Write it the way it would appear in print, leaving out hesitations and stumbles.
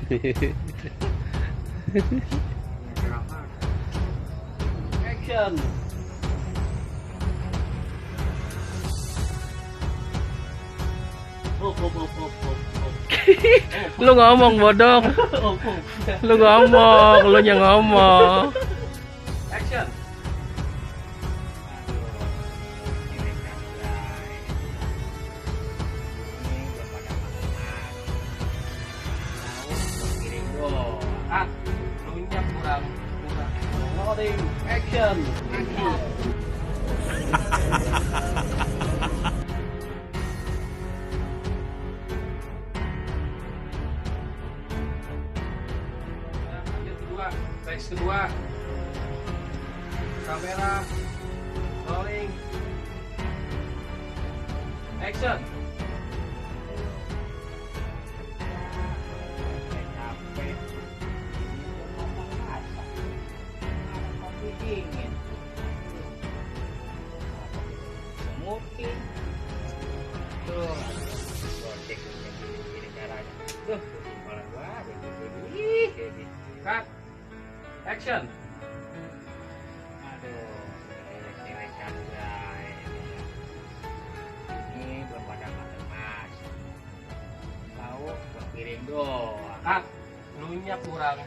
Action. Lu ngomong bodoh. Lu ngomong, lu yang ngomong. Action. Ah, lunya kurang. Loading. Action. Teks kedua, kamera, rolling, action. Mungkin tuh gocek ini caranya tuh malah gua Cut. Action. aduh silekan guys ini belum pada matang mas tahu piring doang Cut. Lunya kurang.